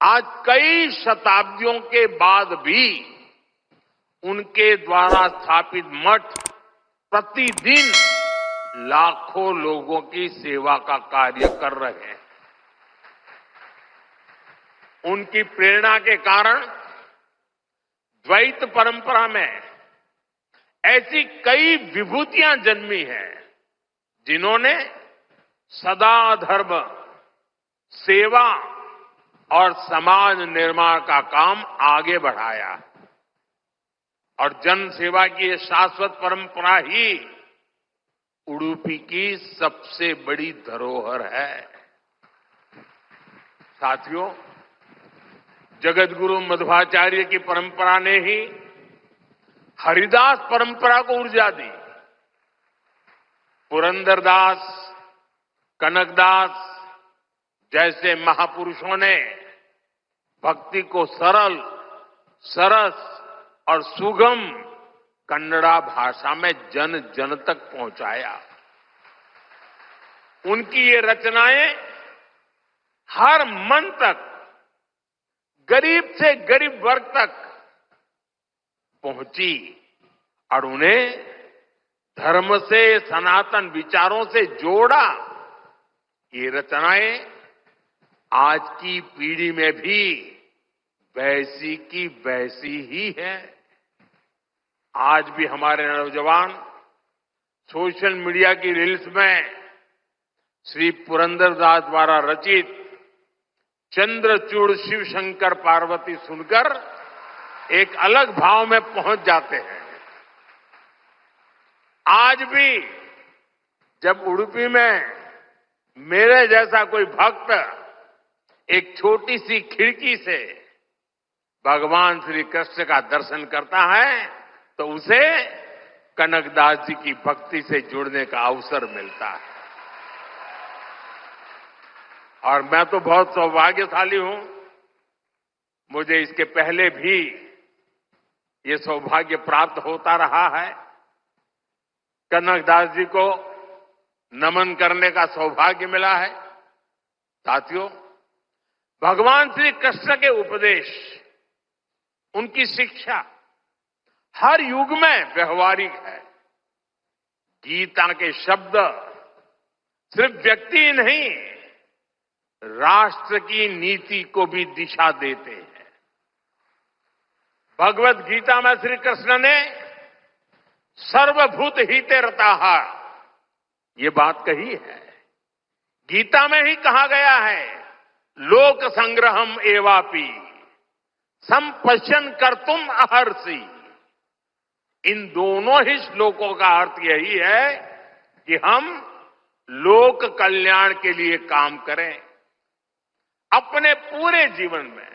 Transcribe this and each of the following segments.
आज कई शताब्दियों के बाद भी उनके द्वारा स्थापित मठ प्रतिदिन लाखों लोगों की सेवा का कार्य कर रहे हैं। उनकी प्रेरणा के कारण द्वैत परंपरा में ऐसी कई विभूतियां जन्मी हैं जिन्होंने सदा धर्म, सेवा और समाज निर्माण का काम आगे बढ़ाया और जन सेवा की ये शाश्वत परंपरा ही उडुपी की सबसे बड़ी धरोहर है। साथियों, जगत गुरु मध्वाचार्य की परंपरा ने ही हरिदास परंपरा को ऊर्जा दी। पुरंदरदास, कनकदास जैसे महापुरुषों ने भक्ति को सरल, सरस और सुगम कन्नड़ा भाषा में जन जन तक पहुंचाया। उनकी ये रचनाएं हर मन तक, गरीब से गरीब वर्ग तक पहुंची और उन्हें धर्म से, सनातन विचारों से जोड़ा। ये रचनाएं आज की पीढ़ी में भी वैसी की वैसी ही है। आज भी हमारे नौजवान सोशल मीडिया की रील्स में श्री पुरंदरदास द्वारा रचित चंद्रचूड़ शिव शंकर पार्वती सुनकर एक अलग भाव में पहुंच जाते हैं। आज भी जब उडुपी में मेरे जैसा कोई भक्त एक छोटी सी खिड़की से भगवान श्री कृष्ण का दर्शन करता है तो उसे कनकदास जी की भक्ति से जुड़ने का अवसर मिलता है। और मैं तो बहुत सौभाग्यशाली हूं, मुझे इसके पहले भी ये सौभाग्य प्राप्त होता रहा है। कनकदास जी को नमन करने का सौभाग्य मिला है। साथियों, भगवान श्री कृष्ण के उपदेश, उनकी शिक्षा हर युग में व्यवहारिक है। गीता के शब्द सिर्फ व्यक्ति नहीं, राष्ट्र की नीति को भी दिशा देते हैं। भगवत गीता में श्री कृष्ण ने सर्वभूत हिते रताः ये बात कही है। गीता में ही कहा गया है, लोक संग्रहम एवापि संपश्यन कर्तुम अर्हसि। इन दोनों ही श्लोकों का अर्थ यही है कि हम लोक कल्याण के लिए काम करें। अपने पूरे जीवन में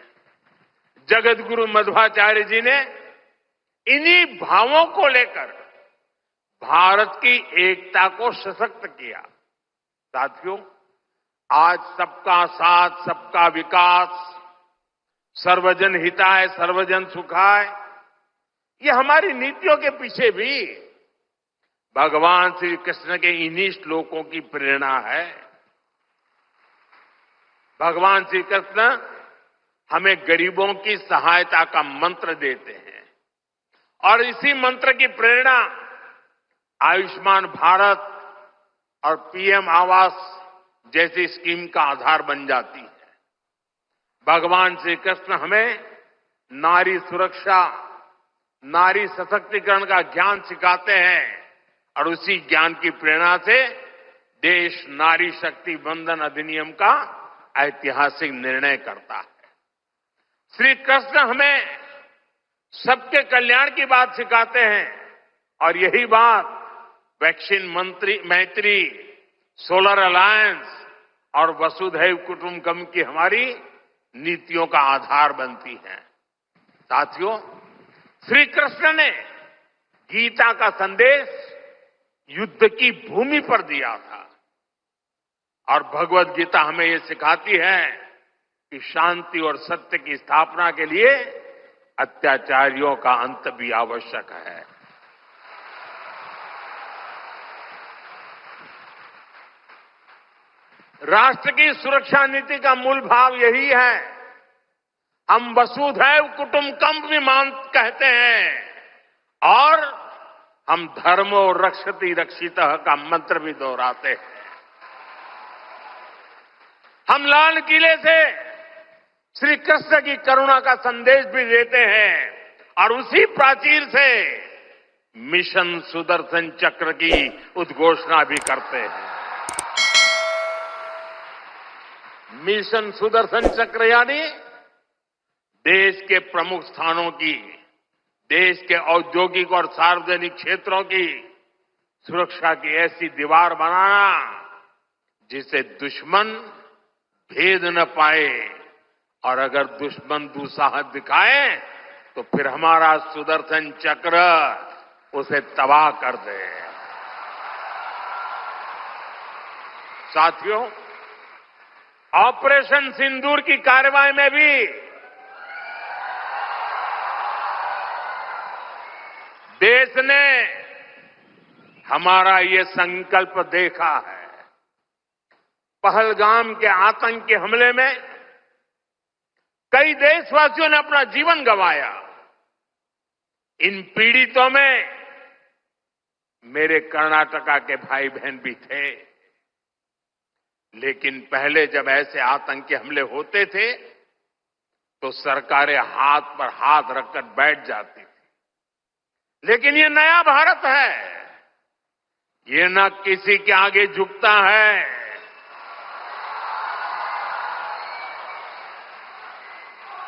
जगत गुरु मध्वाचार्य जी ने इन्हीं भावों को लेकर भारत की एकता को सशक्त किया। साथियों, आज सबका साथ, सबका विकास, सर्वजन हिताय, सर्वजन सुखाय, ये हमारी नीतियों के पीछे भी भगवान श्री कृष्ण के इन्हीं श्लोकों की प्रेरणा है। भगवान श्री कृष्ण हमें गरीबों की सहायता का मंत्र देते हैं और इसी मंत्र की प्रेरणा आयुष्मान भारत और पीएम आवास जैसी स्कीम का आधार बन जाती है। भगवान श्री कृष्ण हमें नारी सुरक्षा, नारी सशक्तिकरण का ज्ञान सिखाते हैं और उसी ज्ञान की प्रेरणा से देश नारी शक्ति बंधन अधिनियम का ऐतिहासिक निर्णय करता है। श्री कृष्ण हमें सबके कल्याण की बात सिखाते हैं और यही बात वैक्सीन मैत्री, सोलर अलायंस और वसुधैव कुटुंबकम की हमारी नीतियों का आधार बनती है। साथियों, श्री कृष्ण ने गीता का संदेश युद्ध की भूमि पर दिया था और भगवत गीता हमें ये सिखाती है कि शांति और सत्य की स्थापना के लिए अत्याचारियों का अंत भी आवश्यक है। राष्ट्र की सुरक्षा नीति का मूल भाव यही है हम वसुधैव कुटुंबकम भी कहते हैं और हम धर्मो रक्षति रक्षितः का मंत्र भी दोहराते हैं। हम लाल किले से श्री कृष्ण की करुणा का संदेश भी देते हैं और उसी प्राचीर से मिशन सुदर्शन चक्र की उद्घोषणा भी करते हैं। मिशन सुदर्शन चक्र यानी देश के प्रमुख स्थानों की, देश के औद्योगिक और सार्वजनिक क्षेत्रों की सुरक्षा की ऐसी दीवार बनाना जिसे दुश्मन भेद न पाए और अगर दुश्मन दुस्साहस दिखाए तो फिर हमारा सुदर्शन चक्र उसे तबाह कर दे। साथियों, ऑपरेशन सिंदूर की कार्रवाई में भी देश ने हमारा ये संकल्प देखा है। पहलगाम के आतंकी हमले में कई देशवासियों ने अपना जीवन गंवाया। इन पीड़ितों में मेरे कर्नाटका के भाई बहन भी थे। लेकिन पहले जब ऐसे आतंकी हमले होते थे तो सरकारें हाथ पर हाथ रखकर बैठ जाती थी। लेकिन ये नया भारत है, ये न किसी के आगे झुकता है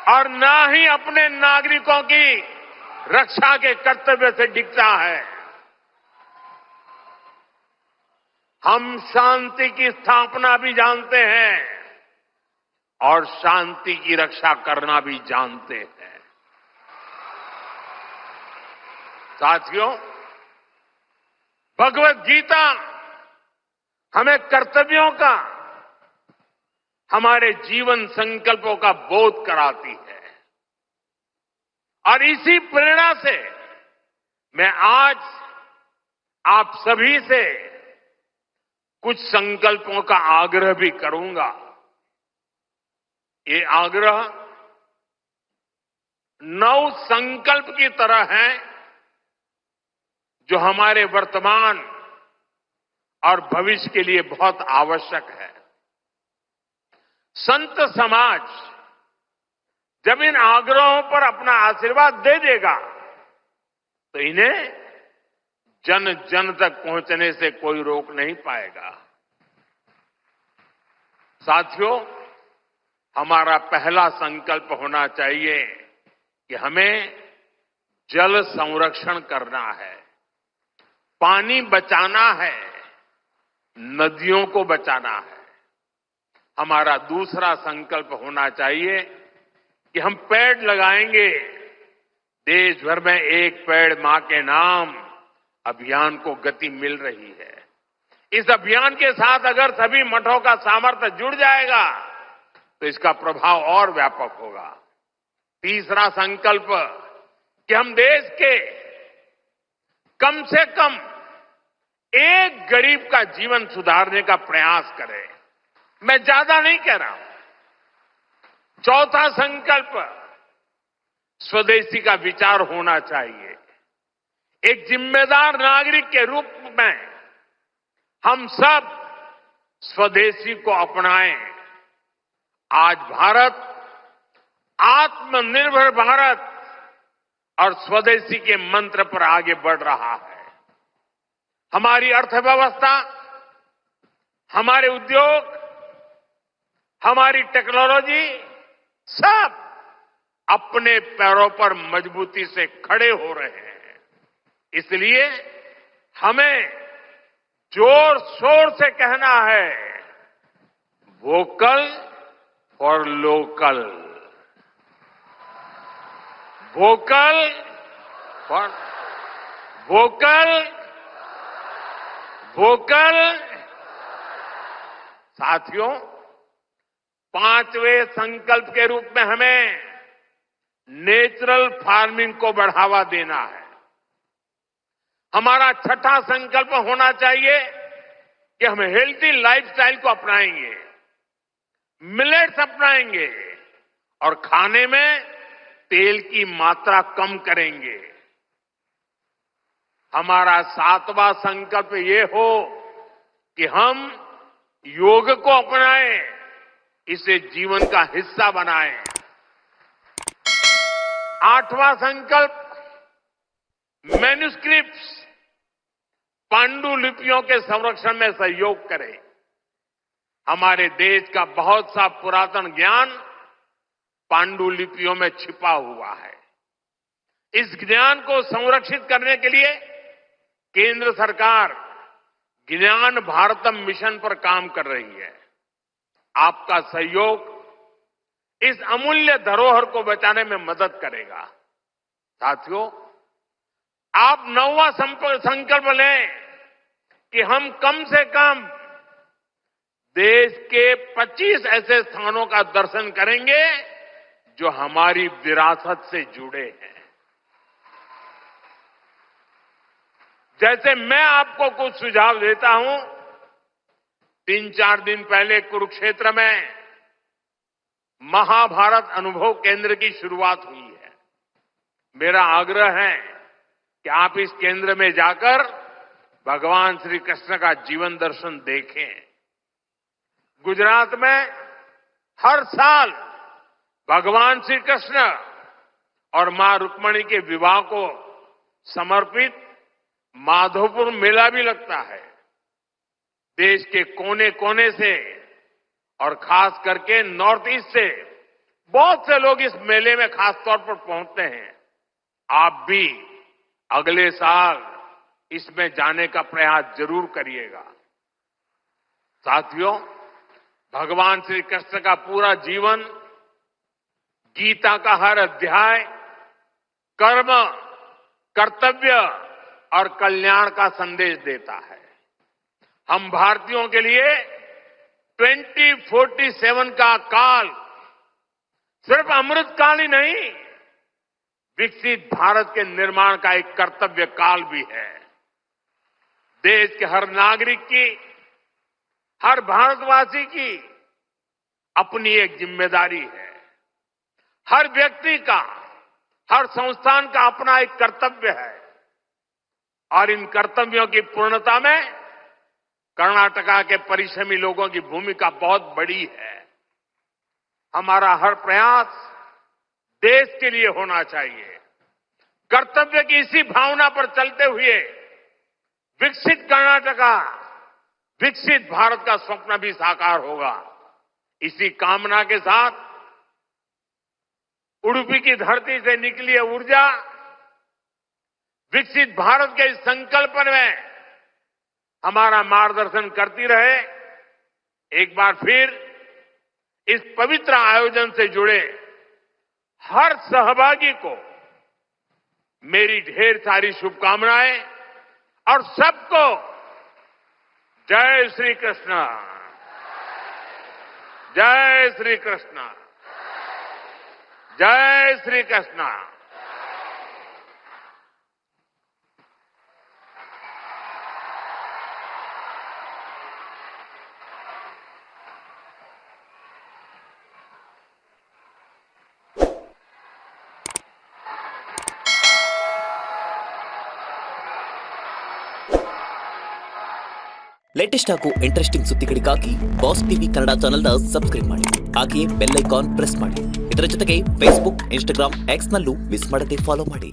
और न ही अपने नागरिकों की रक्षा के कर्तव्य से डिगता है। हम शांति की स्थापना भी जानते हैं और शांति की रक्षा करना भी जानते हैं। साथियों, भगवत गीता हमें कर्तव्यों का, हमारे जीवन संकल्पों का बोध कराती है और इसी प्रेरणा से मैं आज आप सभी से कुछ संकल्पों का आग्रह भी करूंगा। ये आग्रह 9 संकल्प की तरह है जो हमारे वर्तमान और भविष्य के लिए बहुत आवश्यक है। संत समाज जब इन आग्रहों पर अपना आशीर्वाद दे देगा तो इन्हें जन जन तक पहुंचने से कोई रोक नहीं पाएगा। साथियों, हमारा पहला संकल्प होना चाहिए कि हमें जल संरक्षण करना है, पानी बचाना है, नदियों को बचाना है। हमारा दूसरा संकल्प होना चाहिए कि हम पेड़ लगाएंगे। देश भर में एक पेड़ मां के नाम अभियान को गति मिल रही है। इस अभियान के साथ अगर सभी मठों का सामर्थ्य जुड़ जाएगा तो इसका प्रभाव और व्यापक होगा। तीसरा संकल्प कि हम देश के कम से कम एक गरीब का जीवन सुधारने का प्रयास करें। मैं ज्यादा नहीं कह रहा हूं। चौथा संकल्प स्वदेशी का विचार होना चाहिए। एक जिम्मेदार नागरिक के रूप में हम सब स्वदेशी को अपनाएं। आज भारत आत्मनिर्भर भारत और स्वदेशी के मंत्र पर आगे बढ़ रहा है। हमारी अर्थव्यवस्था, हमारे उद्योग, हमारी टेक्नोलॉजी सब अपने पैरों पर मजबूती से खड़े हो रहे हैं। इसलिए हमें जोर शोर से कहना है, vocal for local, vocal for vocal, vocal. साथियों, 5वें संकल्प के रूप में हमें नेचुरल फार्मिंग को बढ़ावा देना है। हमारा छठा संकल्प होना चाहिए कि हम हेल्थी लाइफस्टाइल को अपनाएंगे, मिलेट्स अपनाएंगे और खाने में तेल की मात्रा कम करेंगे। हमारा 7वां संकल्प ये हो कि हम योग को अपनाएं, इसे जीवन का हिस्सा बनाएं। 8वां संकल्प मैन्युस्क्रिप्ट्स, पांडुलिपियों के संरक्षण में सहयोग करें। हमारे देश का बहुत सा पुरातन ज्ञान पांडुलिपियों में छिपा हुआ है। इस ज्ञान को संरक्षित करने के लिए केंद्र सरकार ज्ञान भारतम मिशन पर काम कर रही है। आपका सहयोग इस अमूल्य धरोहर को बचाने में मदद करेगा। साथियों, आप 9वां संकल्प लें कि हम कम से कम देश के 25 ऐसे स्थानों का दर्शन करेंगे जो हमारी विरासत से जुड़े हैं। जैसे मैं आपको कुछ सुझाव देता हूं, 3-4 दिन पहले कुरुक्षेत्र में महाभारत अनुभव केंद्र की शुरुआत हुई है। मेरा आग्रह है कि आप इस केंद्र में जाकर भगवान श्री कृष्ण का जीवन दर्शन देखें। गुजरात में हर साल भगवान श्री कृष्ण और मां रुक्मणी के विवाह को समर्पित माधवपुर मेला भी लगता है। देश के कोने कोने से और खास करके नॉर्थ ईस्ट से बहुत से लोग इस मेले में खास तौर पर पहुंचते हैं। आप भी अगले साल इसमें जाने का प्रयास जरूर करिएगा। साथियों, भगवान श्री कृष्ण का पूरा जीवन, गीता का हर अध्याय कर्म, कर्तव्य और कल्याण का संदेश देता है। हम भारतीयों के लिए 2047 का काल सिर्फ अमृत काल ही नहीं, विकसित भारत के निर्माण का एक कर्तव्य काल भी है। देश के हर नागरिक की, हर भारतवासी की अपनी एक जिम्मेदारी है। हर व्यक्ति का, हर संस्थान का अपना एक कर्तव्य है और इन कर्तव्यों की पूर्णता में कर्नाटका के परिश्रमी लोगों की भूमिका बहुत बड़ी है। हमारा हर प्रयास देश के लिए होना चाहिए। कर्तव्य की इसी भावना पर चलते हुए विकसित कर्नाटका, विकसित भारत का स्वप्न भी साकार होगा। इसी कामना के साथ उडुपी की धरती से निकली ऊर्जा विकसित भारत के इस संकल्प में हमारा मार्गदर्शन करती रहे। एक बार फिर इस पवित्र आयोजन से जुड़े हर सहभागी को मेरी ढेर सारी शुभकामनाएं और सबको जय श्री कृष्ण, जय श्री कृष्ण, जय श्री कृष्ण। ಲೇಟೆಸ್ಟ್ ಹಾಗೂ ಇಂಟ್ರೆಸ್ಟಿಂಗ್ ಸುದ್ದಿಗಳಿಗಾಗಿ ಬಾಸ್ ಟಿವಿ ಕನ್ನಡ ಚಾನೆಲ್ನ ಸಬ್ಸ್ಕ್ರೈಬ್ ಮಾಡಿ, ಹಾಗೆಯೇ ಬೆಲ್ ಐಕಾನ್ ಪ್ರೆಸ್ ಮಾಡಿ. ಇದರ ಜೊತೆಗೆ ಫೇಸ್ಬುಕ್, ಇನ್ಸ್ಟಾಗ್ರಾಮ್, ಎಕ್ಸ್ ನಲ್ಲೂ ಮಿಸ್ ಮಾಡದೆ ಫಾಲೋ ಮಾಡಿ.